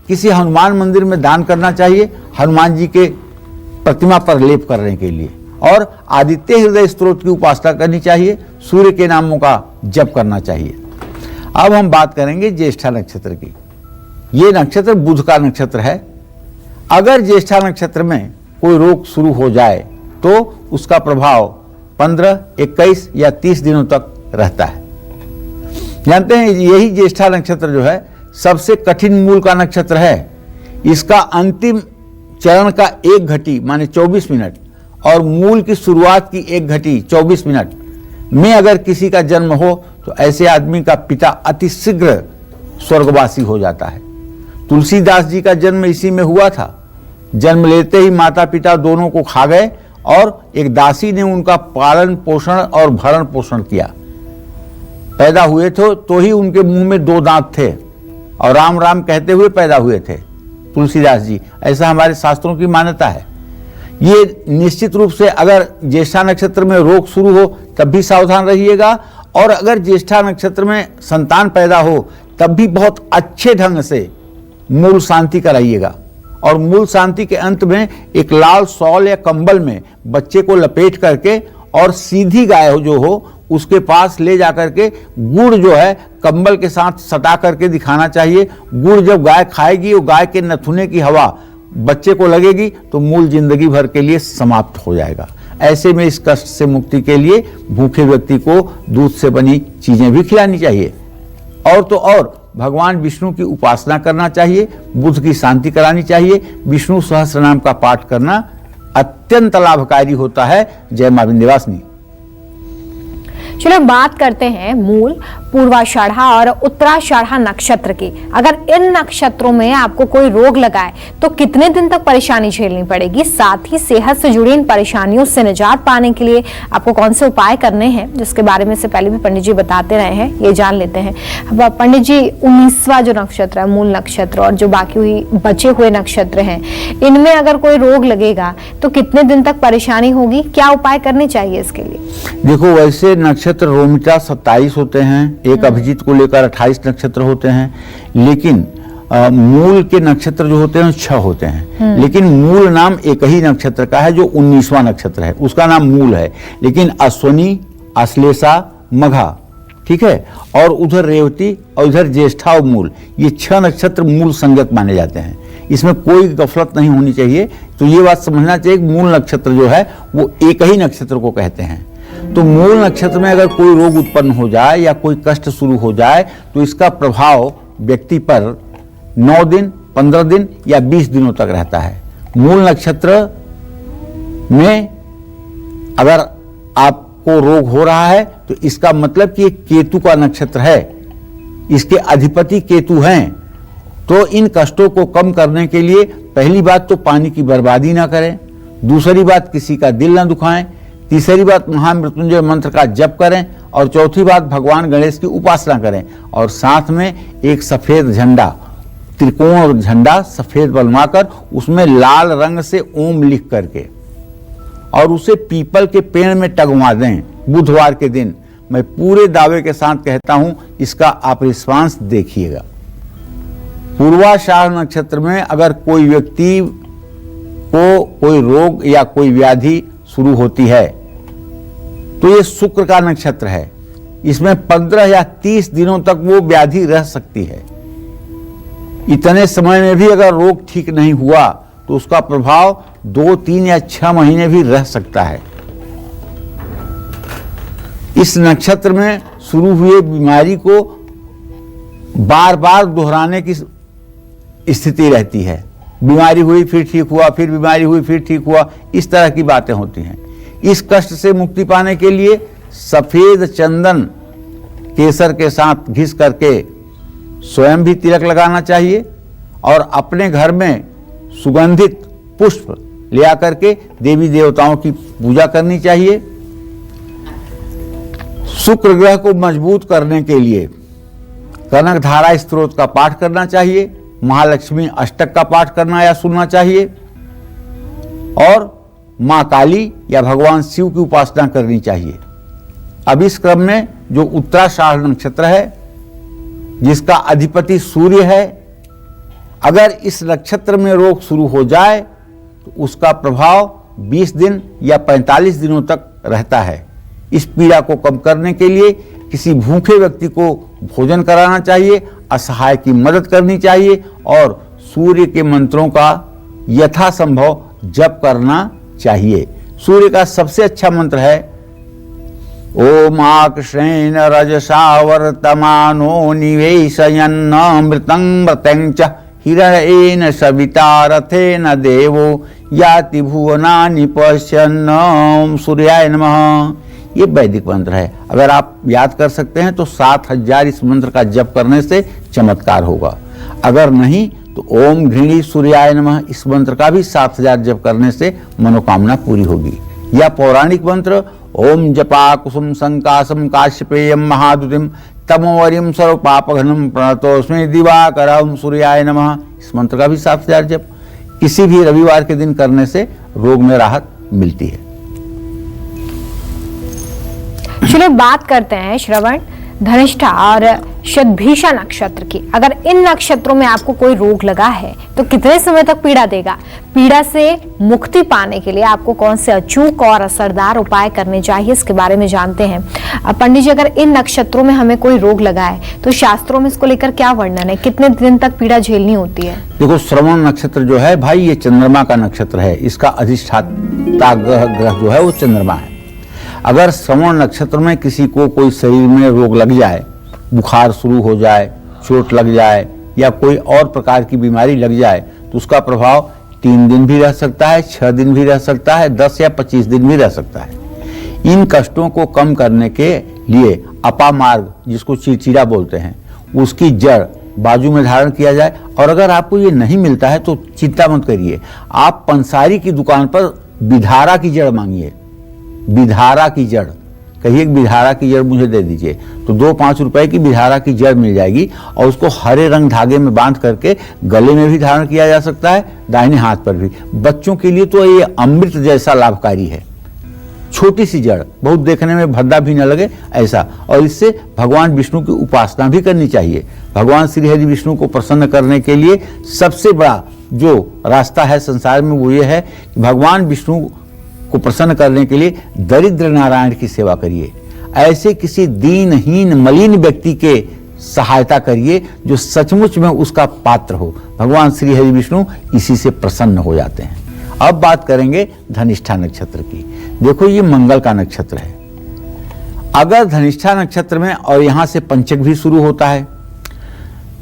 किसी हनुमान मंदिर में दान करना चाहिए, हनुमान जी के प्रतिमा पर लेप करने के लिए। और आदित्य हृदय स्तोत्र की उपासना करनी चाहिए, सूर्य के नामों का जप करना चाहिए। अब हम बात करेंगे ज्येष्ठा नक्षत्र की। ये नक्षत्र बुध का नक्षत्र है। अगर ज्येष्ठा नक्षत्र में कोई रोग शुरू हो जाए तो उसका प्रभाव 15, 21 या 30 दिनों तक रहता है। जानते हैं, यही ज्येष्ठा नक्षत्र जो है सबसे कठिन मूल का नक्षत्र है। इसका अंतिम चरण का 1 घटी माने 24 मिनट और मूल की शुरुआत की 1 घटी 24 मिनट में अगर किसी का जन्म हो तो ऐसे आदमी का पिता अतिशीघ्र स्वर्गवासी हो जाता है। तुलसीदास जी का जन्म इसी में हुआ था। जन्म लेते ही माता पिता दोनों को खा गए और एक दासी ने उनका पालन पोषण और भरण पोषण किया। पैदा हुए थे तो ही उनके मुंह में 2 दांत थे और राम राम कहते हुए पैदा हुए थे तुलसीदास जी, ऐसा हमारे शास्त्रों की मान्यता है। ये निश्चित रूप से अगर ज्येष्ठा नक्षत्र में रोग शुरू हो तब भी सावधान रहिएगा, और अगर ज्येष्ठा नक्षत्र में संतान पैदा हो तब भी बहुत अच्छे ढंग से मूल शांति कराइएगा। और मूल शांति के अंत में एक लाल शॉल या कंबल में बच्चे को लपेट करके और सीधी गाय जो हो उसके पास ले जाकर के गुड़ जो है कंबल के साथ सटा करके दिखाना चाहिए। गुड़ जब गाय खाएगी वो गाय के नथुने की हवा बच्चे को लगेगी तो मूल जिंदगी भर के लिए समाप्त हो जाएगा। ऐसे में इस कष्ट से मुक्ति के लिए भूखे व्यक्ति को दूध से बनी चीजें भी खिलानी चाहिए। और तो और भगवान विष्णु की उपासना करना चाहिए, बुध की शांति करानी चाहिए, विष्णु सहस्त्र नाम का पाठ करना अत्यंत लाभकारी होता है। जय मां विंध्यवासिनी। चलो बात करते हैं मूल पूर्वाषाढ़ा और उत्तराषाढ़ा नक्षत्र की। अगर इन नक्षत्रों में आपको कोई रोग लगाए तो कितने दिन तक परेशानी झेलनी पड़ेगी, साथ ही सेहत से जुड़ी इन परेशानियों से निजात पाने के लिए आपको कौन से उपाय करने हैं, जिसके बारे में से पहले भी पंडित जी बताते रहे हैं, ये जान लेते हैं। अब पंडित जी, 19वां जो नक्षत्र है, मूल नक्षत्र, और जो बाकी हुई बचे हुए नक्षत्र हैं, इनमें अगर कोई रोग लगेगा तो कितने दिन तक परेशानी होगी, क्या उपाय करने चाहिए इसके लिए? देखो, वैसे नक्षत्र रोमिता 27 होते हैं, एक अभिजीत को लेकर 28 नक्षत्र होते हैं, लेकिन मूल के नक्षत्र जो होते हैं 6 होते हैं। लेकिन मूल नाम एक ही नक्षत्र का है जो 19वां नक्षत्र है, उसका नाम मूल है। लेकिन अश्वनी, आश्लेषा, मघा, ठीक है, और उधर रेवती और उधर ज्येष्ठा और मूल, ये 6 नक्षत्र मूल संगत माने जाते हैं। इसमें कोई गफलत नहीं होनी चाहिए। तो ये बात समझना चाहिए कि मूल नक्षत्र जो है वो एक ही नक्षत्र को कहते हैं। तो मूल नक्षत्र में अगर कोई रोग उत्पन्न हो जाए या कोई कष्ट शुरू हो जाए तो इसका प्रभाव व्यक्ति पर 9 दिन, 15 दिन या 20 दिनों तक रहता है। मूल नक्षत्र में अगर आपको रोग हो रहा है तो इसका मतलब कि एक केतु का नक्षत्र है, इसके अधिपति केतु हैं। तो इन कष्टों को कम करने के लिए पहली बात तो पानी की बर्बादी ना करें, दूसरी बात किसी का दिल ना दुखाएं, तीसरी बात महामृत्युंजय मंत्र का जप करें, और चौथी बात भगवान गणेश की उपासना करें। और साथ में एक सफेद झंडा, त्रिकोण झंडा सफेद बनवाकर उसमें लाल रंग से ओम लिख करके और उसे पीपल के पेड़ में टंगवा दें बुधवार के दिन। मैं पूरे दावे के साथ कहता हूं, इसका आप रिस्पांस देखिएगा। पूर्वाषाढ़ नक्षत्र में अगर कोई व्यक्ति को कोई रोग या कोई व्याधि शुरू होती है तो ये शुक्र का नक्षत्र है। इसमें 15 या 30 दिनों तक वो व्याधि रह सकती है। इतने समय में भी अगर रोग ठीक नहीं हुआ तो उसका प्रभाव 2, 3 या 6 महीने भी रह सकता है। इस नक्षत्र में शुरू हुए बीमारी को बार बार दोहराने की स्थिति रहती है। बीमारी हुई फिर ठीक हुआ, फिर बीमारी हुई फिर ठीक हुआ, इस तरह की बातें होती हैं। इस कष्ट से मुक्ति पाने के लिए सफेद चंदन केसर के साथ घिस करके स्वयं भी तिलक लगाना चाहिए और अपने घर में सुगंधित पुष्प ले आकर के देवी देवताओं की पूजा करनी चाहिए। शुक्र ग्रह को मजबूत करने के लिए कनक धारा स्तोत्र का पाठ करना चाहिए, महालक्ष्मी अष्टक का पाठ करना या सुनना चाहिए, और मां काली या भगवान शिव की उपासना करनी चाहिए। अब इस क्रम में जो उत्तराषाढ़ नक्षत्र है जिसका अधिपति सूर्य है, अगर इस नक्षत्र में रोग शुरू हो जाए तो उसका प्रभाव 20 दिन या 45 दिनों तक रहता है। इस पीड़ा को कम करने के लिए किसी भूखे व्यक्ति को भोजन कराना चाहिए, असहाय की मदद करनी चाहिए और सूर्य के मंत्रों का यथासंभव जप करना चाहिए। सूर्य का सबसे अच्छा मंत्र है ओम आकृष्णेन रजसा वर्तमानो निवेशयन्नमृतं मृतं च हिरण्येन सविता रथेन देवो याति भुवनानि पश्यन् सूर्याय नमः। ये वैदिक मंत्र है। अगर आप याद कर सकते हैं तो 7000 इस मंत्र का जप करने से चमत्कार होगा। अगर नहीं तो ओम घृणी सूर्याय नमः इस मंत्र का भी 7000 जप करने से मनोकामना पूरी होगी। या पौराणिक मंत्र ओम जपा कुसुम संकाशम काश्यपेयम महादुतिम तमोवरिम सर्व पापघ्नम प्रणतोस्मि दिवाकरम सूर्याय नमः इस मंत्र का भी 7000 जप किसी भी रविवार के दिन करने से रोग में राहत मिलती है। चलिए बात करते हैं श्रवण, धनिष्ठा और शतभिषा नक्षत्र की। अगर इन नक्षत्रों में आपको कोई रोग लगा है तो कितने समय तक पीड़ा देगा? पीड़ा से मुक्ति पाने के लिए आपको कौन से अचूक और असरदार उपाय करने चाहिए, इसके बारे में जानते हैं। पंडित जी, अगर इन नक्षत्रों में हमें कोई रोग लगा है तो शास्त्रों में इसको लेकर क्या वर्णन है, कितने दिन तक पीड़ा झेलनी होती है? देखो, श्रवण नक्षत्र जो है भाई ये चंद्रमा का नक्षत्र है। इसका अधिष्ठाता ग्रह जो है वो चंद्रमा है। अगर श्रवण नक्षत्र में किसी को कोई शरीर में रोग लग जाए, बुखार शुरू हो जाए, चोट लग जाए या कोई और प्रकार की बीमारी लग जाए तो उसका प्रभाव 3 दिन भी रह सकता है, 6 दिन भी रह सकता है, 10 या 25 दिन भी रह सकता है। इन कष्टों को कम करने के लिए अपामार्ग, जिसको चिरचिरा बोलते हैं, उसकी जड़ बाजू में धारण किया जाए। और अगर आपको ये नहीं मिलता है तो चिंता मत करिए, आप पंसारी की दुकान पर बिधारा की जड़ मांगिए। बिधारा की जड़ कहिए, बिधारा की जड़ मुझे दे दीजिए, तो 2-5 रुपए की बिधारा की जड़ मिल जाएगी। और उसको हरे रंग धागे में बांध करके गले में भी धारण किया जा सकता है, दाहिने हाथ पर भी। बच्चों के लिए तो ये अमृत जैसा लाभकारी है। छोटी सी जड़, बहुत देखने में भद्दा भी न लगे ऐसा, और इससे भगवान विष्णु की उपासना भी करनी चाहिए। भगवान श्री हरि विष्णु को प्रसन्न करने के लिए सबसे बड़ा जो रास्ता है संसार में वो ये है कि भगवान विष्णु को प्रसन्न करने के लिए दरिद्र नारायण की सेवा करिए। ऐसे किसी दीनहीन मलिन व्यक्ति के सहायता करिए जो सचमुच में उसका पात्र हो। भगवान श्री हरि विष्णु इसी से प्रसन्न हो जाते हैं। अब बात करेंगे धनिष्ठा नक्षत्र की। देखो, ये मंगल का नक्षत्र है। अगर धनिष्ठा नक्षत्र में, और यहां से पंचक भी शुरू होता है,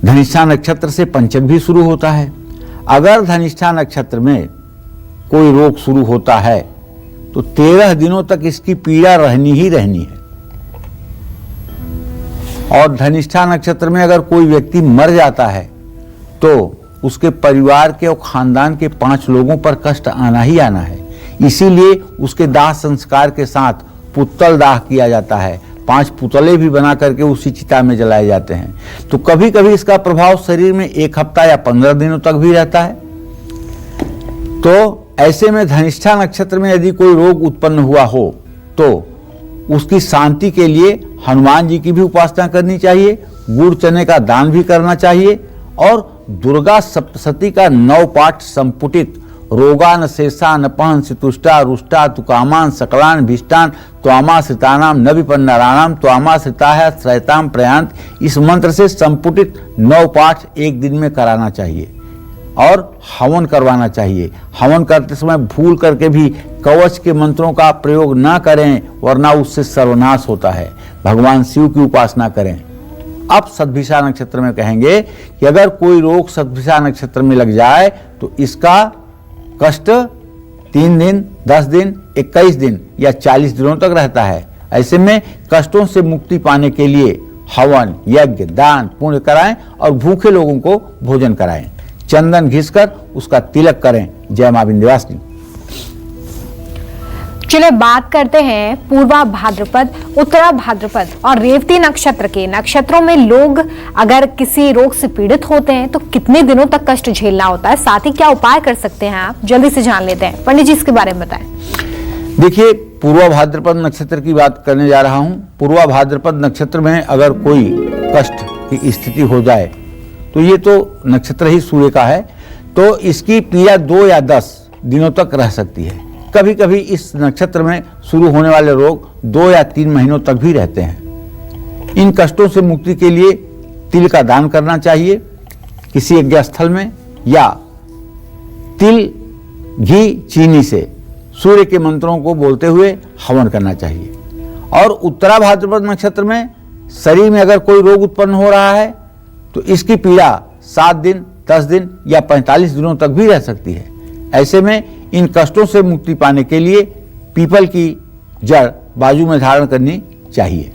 धनिष्ठा नक्षत्र से पंचक भी शुरू होता है। अगर धनिष्ठा नक्षत्र में कोई रोग शुरू होता है तो 13 दिनों तक इसकी पीड़ा रहनी ही रहनी है। और धनिष्ठा नक्षत्र में अगर कोई व्यक्ति मर जाता है तो उसके परिवार के और खानदान के 5 लोगों पर कष्ट आना ही आना है। इसीलिए उसके दाह संस्कार के साथ पुतल दाह किया जाता है। 5 पुतले भी बना करके उसी चिता में जलाए जाते हैं। तो कभी कभी इसका प्रभाव शरीर में 1 हफ्ता या 15 दिनों तक भी रहता है। तो ऐसे में धनिष्ठा नक्षत्र में यदि कोई रोग उत्पन्न हुआ हो तो उसकी शांति के लिए हनुमान जी की भी उपासना करनी चाहिए, गुड़ चने का दान भी करना चाहिए, और दुर्गा सप्तशती का 9 पाठ संपुटित रोगान शेषान पहन सितुष्टा रुष्टा तुकामान सकलान भिष्टान त्वामा श्रितानाम न विपन्नराणाम त्वामा श्रिता श्रयताम प्रयांत, इस मंत्र से संपुटित 9 पाठ एक दिन में कराना चाहिए और हवन करवाना चाहिए। हवन करते समय भूल करके भी कवच के मंत्रों का प्रयोग ना करें, वरना उससे सर्वनाश होता है। भगवान शिव की उपासना करें। अब सतभिषा नक्षत्र में कहेंगे कि अगर कोई रोग सतभिषा नक्षत्र में लग जाए तो इसका कष्ट 3 दिन, 10 दिन, 21 दिन या 40 दिनों तक रहता है। ऐसे में कष्टों से मुक्ति पाने के लिए हवन, यज्ञ, दान, पुण्य कराएं और भूखे लोगों को भोजन कराएं। चंदन घिसकर उसका तिलक करें। जय मां विंध्यवासिनी। चलिए बात करते हैं पूर्वा भाद्रपद, उत्तरा भाद्रपद और रेवती नक्षत्र के। नक्षत्रों में लोग अगर किसी रोग से पीड़ित होते हैं तो कितने दिनों तक कष्ट झेलना होता है, साथ ही क्या उपाय कर सकते हैं, आप जल्दी से जान लेते हैं। पंडित जी इसके बारे में बताएं। देखिए, पूर्वा भाद्रपद नक्षत्र की बात करने जा रहा हूं। पूर्वा भाद्रपद नक्षत्र में अगर कोई कष्ट की स्थिति हो जाए तो ये तो नक्षत्र ही सूर्य का है, तो इसकी पीड़ा 2 या 10 दिनों तक रह सकती है। कभी कभी इस नक्षत्र में शुरू होने वाले रोग 2 या 3 महीनों तक भी रहते हैं। इन कष्टों से मुक्ति के लिए तिल का दान करना चाहिए किसी यज्ञ स्थल में, या तिल, घी, चीनी से सूर्य के मंत्रों को बोलते हुए हवन करना चाहिए। और उत्तरा भाद्रपद नक्षत्र में शरीर में अगर कोई रोग उत्पन्न हो रहा है तो इसकी पीड़ा 7 दिन, 10 दिन या 45 दिनों तक भी रह सकती है। ऐसे में इन कष्टों से मुक्ति पाने के लिए पीपल की जड़ बाजू में धारण करनी चाहिए।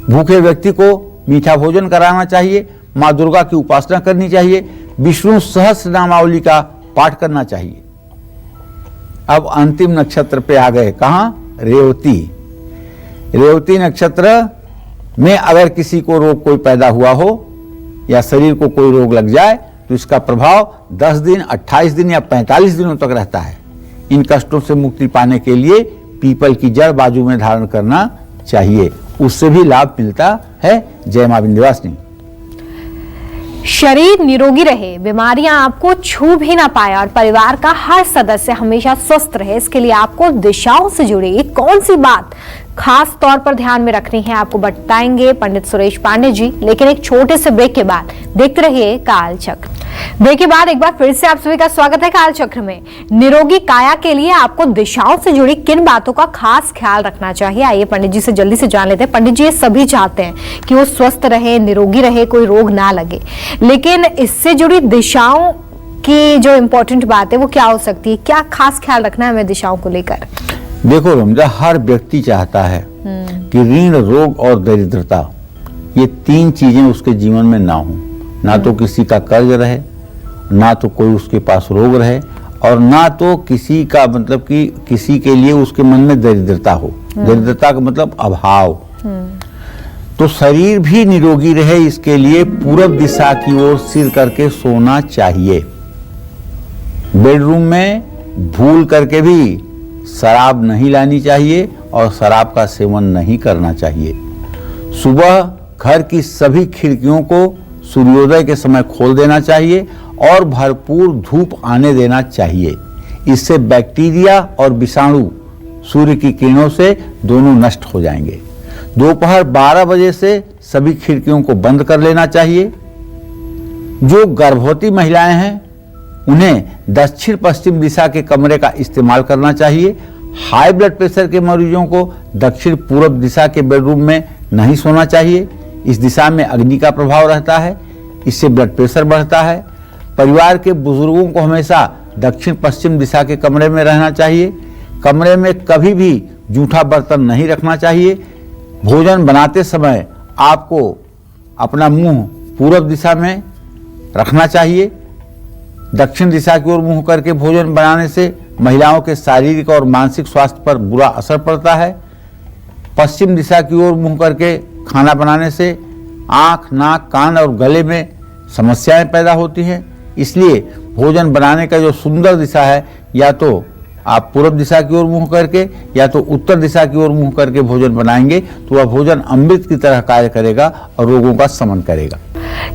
भूखे व्यक्ति को मीठा भोजन कराना चाहिए। माँ दुर्गा की उपासना करनी चाहिए। विष्णु सहस्त्र नामावली का पाठ करना चाहिए। अब अंतिम नक्षत्र पे आ गए, कहाँ? रेवती। रेवती नक्षत्र में अगर किसी को रोग कोई पैदा हुआ हो या शरीर को कोई रोग लग जाए तो इसका प्रभाव 10 दिन, 28 दिन या 45 दिनों तक रहता है। इन कष्टों से मुक्ति पाने के लिए पीपल की जड़ बाजू में धारण करना चाहिए, उससे भी लाभ मिलता है। जय मां विंध्यवासिनी। शरीर निरोगी रहे, बीमारियां आपको छू भी ना पाए और परिवार का हर सदस्य हमेशा स्वस्थ रहे, इसके लिए आपको दिशाओं से जुड़ी कौन सी बात खास तौर पर ध्यान में रखनी है, आपको बताएंगे पंडित सुरेश पांडे जी। लेकिन एक छोटे से ब्रेक के बाद देखते रहिए काल चक्र। ब्रेक के बाद एक बार फिर से आप सभी का स्वागत है काल चक्र में। निरोगी काया के लिए आपको दिशाओं से जुड़ी किन बातों का खास ख्याल रखना चाहिए, आइए पंडित जी से जल्दी से जान लेते हैं। पंडित जी, ये सभी चाहते हैं कि वो स्वस्थ रहे, निरोगी रहे, कोई रोग ना लगे, लेकिन इससे जुड़ी दिशाओं की जो इम्पोर्टेंट बात है वो क्या हो सकती है, क्या खास ख्याल रखना है हमें दिशाओं को लेकर? देखो रमजा, हर व्यक्ति चाहता है कि ऋण, रोग और दरिद्रता, ये 3 चीजें उसके जीवन में ना हो। ना तो किसी का कर्ज रहे, ना तो कोई उसके पास रोग रहे, और ना तो किसी का मतलब कि किसी के लिए उसके मन में दरिद्रता हो। दरिद्रता का मतलब अभाव। तो शरीर भी निरोगी रहे, इसके लिए पूरब दिशा की ओर सिर करके सोना चाहिए। बेडरूम में भूल करके भी शराब नहीं लानी चाहिए और शराब का सेवन नहीं करना चाहिए। सुबह घर की सभी खिड़कियों को सूर्योदय के समय खोल देना चाहिए और भरपूर धूप आने देना चाहिए। इससे बैक्टीरिया और विषाणु सूर्य की किरणों से दोनों नष्ट हो जाएंगे। दोपहर 12 बजे से सभी खिड़कियों को बंद कर लेना चाहिए। जो गर्भवती महिलाएं हैं उन्हें दक्षिण पश्चिम दिशा के कमरे का इस्तेमाल करना चाहिए। हाई ब्लड प्रेशर के मरीजों को दक्षिण पूर्व दिशा के बेडरूम में नहीं सोना चाहिए। इस दिशा में अग्नि का प्रभाव रहता है, इससे ब्लड प्रेशर बढ़ता है। परिवार के बुजुर्गों को हमेशा दक्षिण पश्चिम दिशा के कमरे में रहना चाहिए। कमरे में कभी भी जूठा बर्तन नहीं रखना चाहिए। भोजन बनाते समय आपको अपना मुंह पूर्व दिशा में रखना चाहिए। दक्षिण दिशा की ओर मुंह करके भोजन बनाने से महिलाओं के शारीरिक और मानसिक स्वास्थ्य पर बुरा असर पड़ता है। पश्चिम दिशा की ओर मुंह करके खाना बनाने से आंख, नाक, कान और गले में समस्याएं पैदा होती हैं। इसलिए भोजन बनाने का जो सुंदर दिशा है, या तो आप पूर्व दिशा की ओर मुंह करके या तो उत्तर दिशा की ओर मुंह करके भोजन बनाएंगे तो वह भोजन अमृत की तरह कार्य करेगा और रोगों का शमन करेगा।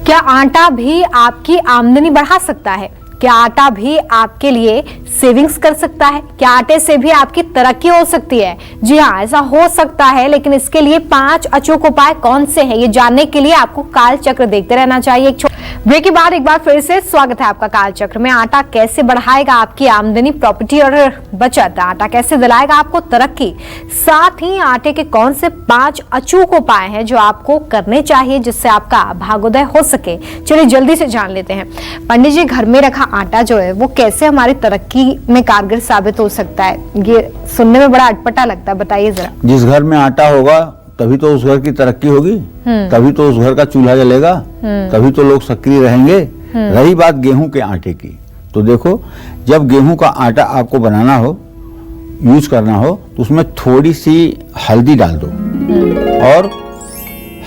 क्या आटा भी आपकी आमदनी बढ़ा सकता है? क्या आटा भी आपके लिए सेविंग्स कर सकता है? क्या आटे से भी आपकी तरक्की हो सकती है? जी हाँ, ऐसा हो सकता है, लेकिन इसके लिए 5 अचूक उपाय कौन से हैं, ये जानने के लिए आपको काल चक्र देखते रहना चाहिए। एक ब्रेक के बाद एक बार फिर से स्वागत है आपका काल चक्र में। आटा कैसे बढ़ाएगा आपकी आमदनी, प्रॉपर्टी और बचत? आटा कैसे दिलाएगा आपको तरक्की? साथ ही आटे के कौन से 5 अचूक उपाय हैं जो आपको करने चाहिए जिससे आपका भाग्योदय हो सके? चलिए जल्दी से जान लेते हैं। पंडित जी, घर में रखा आटा जो है वो कैसे हमारी तरक्की में कारगर साबित हो सकता है? ये सुनने में बड़ा अटपटा लगता है, बताइए जरा। जिस घर में आटा होगा तभी तो उस घर की तरक्की होगी, तभी तो उस घर का चूल्हा जलेगा, तभी तो लोग सक्रिय रहेंगे। रही बात गेहूं के आटे की, तो देखो, जब गेहूं का आटा आपको बनाना हो, यूज करना हो, तो उसमें थोड़ी सी हल्दी डाल दो और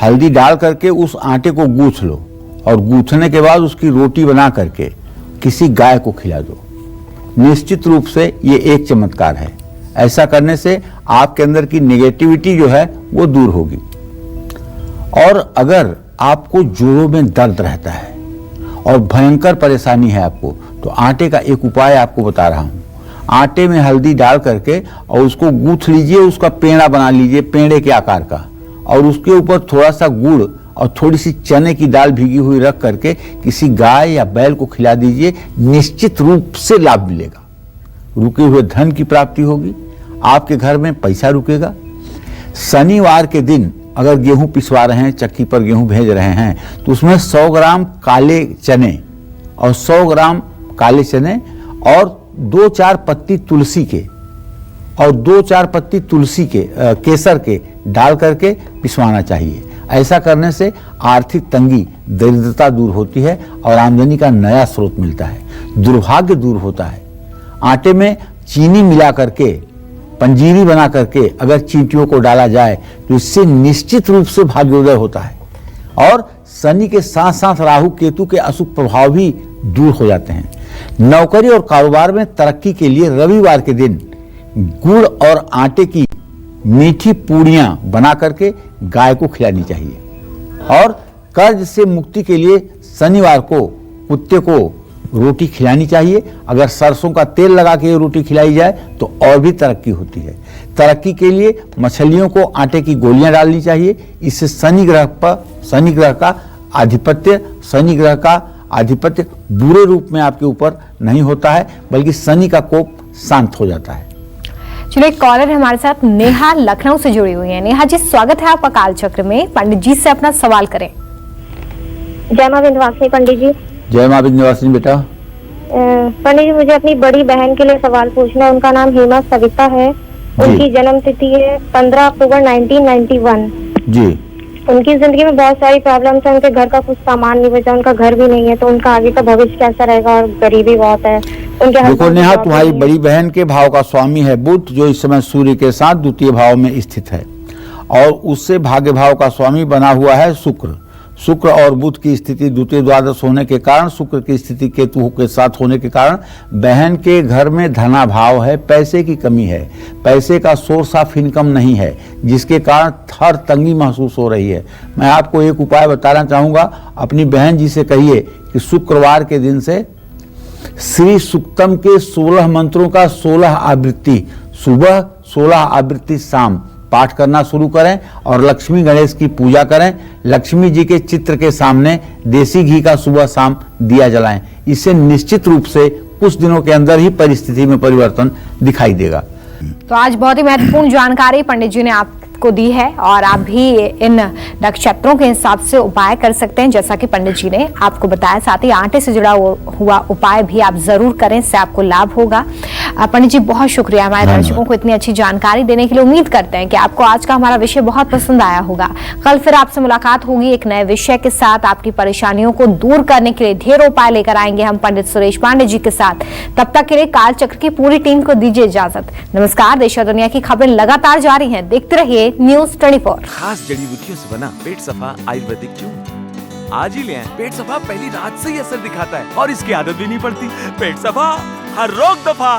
हल्दी डाल करके उस आटे को गूंथ लो और गूंथने के बाद उसकी रोटी बना करके किसी गाय को खिला दो। निश्चित रूप से ये एक चमत्कार है। ऐसा करने से आपके अंदर की नेगेटिविटी जो है वो दूर होगी। और अगर आपको जोड़ों में दर्द रहता है और भयंकर परेशानी है आपको, तो आटे का एक उपाय आपको बता रहा हूं। आटे में हल्दी डाल करके और उसको गूंथ लीजिए, उसका पेड़ा बना लीजिए, पेड़े के आकार का, और उसके ऊपर थोड़ा सा गुड़ और थोड़ी सी चने की दाल भीगी हुई रख करके किसी गाय या बैल को खिला दीजिए। निश्चित रूप से लाभ मिलेगा। रुके हुए धन की प्राप्ति होगी, आपके घर में पैसा रुकेगा। शनिवार के दिन अगर गेहूं पिसवा रहे हैं, चक्की पर गेहूं भेज रहे हैं, तो उसमें 100 ग्राम काले चने और 100 ग्राम काले चने और 2-4 पत्ती तुलसी के और 2-4 पत्ती तुलसी के केसर के डाल करके पिसवाना चाहिए। ऐसा करने से आर्थिक तंगी, दरिद्रता दूर होती है और आमदनी का नया स्रोत मिलता है, दुर्भाग्य दूर होता है। आटे में चीनी मिला करके पंजीरी बना करके अगर चींटियों को डाला जाए तो इससे निश्चित रूप से भाग्योदय होता है और शनि के साथ साथ राहु केतु के अशुभ प्रभाव भी दूर हो जाते हैं। नौकरी और कारोबार में तरक्की के लिए रविवार के दिन गुड़ और आटे की मीठी पूड़ियां बना करके गाय को खिलानी चाहिए। और कर्ज से मुक्ति के लिए शनिवार को कुत्ते को रोटी खिलानी चाहिए। अगर सरसों का तेल लगा के रोटी खिलाई जाए तो और भी तरक्की होती है। तरक्की के लिए मछलियों को आटे की गोलियां डालनी चाहिए। इससे शनि ग्रह का आधिपत्य बुरे रूप में आपके ऊपर नहीं होता है, बल्कि शनि का कोप शांत हो जाता है। चलिए, एक कॉलर हमारे साथ नेहा लखनऊ से जुड़ी हुई है। नेहा जी, स्वागत है आपका काल चक्र में। पंडित जी से अपना सवाल करें। जय मां विंध्यवासिनी पंडित जी। जय मां विंध्यवासिनी बेटा। पंडित जी, मुझे अपनी बड़ी बहन के लिए सवाल पूछना है। उनका नाम हेमा सविता है उनकी जन्म तिथि है 15 अक्टूबर 1991। जी। उनकी जिंदगी में बहुत सारी प्रॉब्लम्स है, उनके घर का कुछ सामान नहीं बचा, उनका घर भी नहीं है, तो उनका आगे का भविष्य कैसा रहेगा, और गरीबी बहुत है उनके। देखो नेहा, तुम्हारी बड़ी बहन के भाव का स्वामी है बुध, जो इस समय सूर्य के साथ द्वितीय भाव में स्थित है, और उससे भाग्य भाव का स्वामी बना हुआ है शुक्र। शुक्र और बुध की स्थिति द्वितीय द्वादश होने के कारण, शुक्र की स्थिति केतु के साथ होने के कारण बहन के घर में धनाभाव है, पैसे की कमी है, पैसे का सोर्स ऑफ इनकम नहीं है, जिसके कारण हर तंगी महसूस हो रही है। मैं आपको एक उपाय बताना चाहूँगा, अपनी बहन जी से कहिए कि शुक्रवार के दिन से श्री सुक्तम के 16 मंत्रों का 16 आवृत्ति सुबह, 16 आवृत्ति शाम पाठ करना शुरू करें, और लक्ष्मी गणेश की पूजा करें। लक्ष्मी जी के चित्र के सामने देसी घी का सुबह शाम दिया जलाएं। इससे निश्चित रूप से कुछ दिनों के अंदर ही परिस्थिति में परिवर्तन दिखाई देगा। तो आज बहुत ही महत्वपूर्ण जानकारी पंडित जी ने आपको दी है, और आप भी इन नक्षत्रों के हिसाब से उपाय कर सकते हैं, जैसा कि पंडित जी ने आपको बताया। साथ ही आटे से जुड़ा हुआ उपाय भी आप जरूर करें, इससे आपको लाभ होगा। पंडित जी बहुत शुक्रिया हमारे दर्शकों को इतनी अच्छी जानकारी देने के लिए। उम्मीद करते हैं कि आपको आज का हमारा विषय बहुत पसंद आया होगा। कल फिर आपसे मुलाकात होगी एक नए विषय के साथ। आपकी परेशानियों को दूर करने के लिए ढेर उपाय लेकर आएंगे हम पंडित सुरेश पांडे जी के साथ। तब तक के लिए कालचक्र की पूरी टीम को दीजिए इजाजत। नमस्कार। देश और दुनिया की खबरें लगातार जारी है, देखते रहिए न्यूज़ 24। खास जड़ी बूटियों से बना पेट सफा आयुर्वेदिक चूर्ण आज ही ले आएं। पेट सफा पहली रात से ही असर दिखाता है और इसकी आदत भी नहीं पड़ती। पेट सफा हर रोग दफा।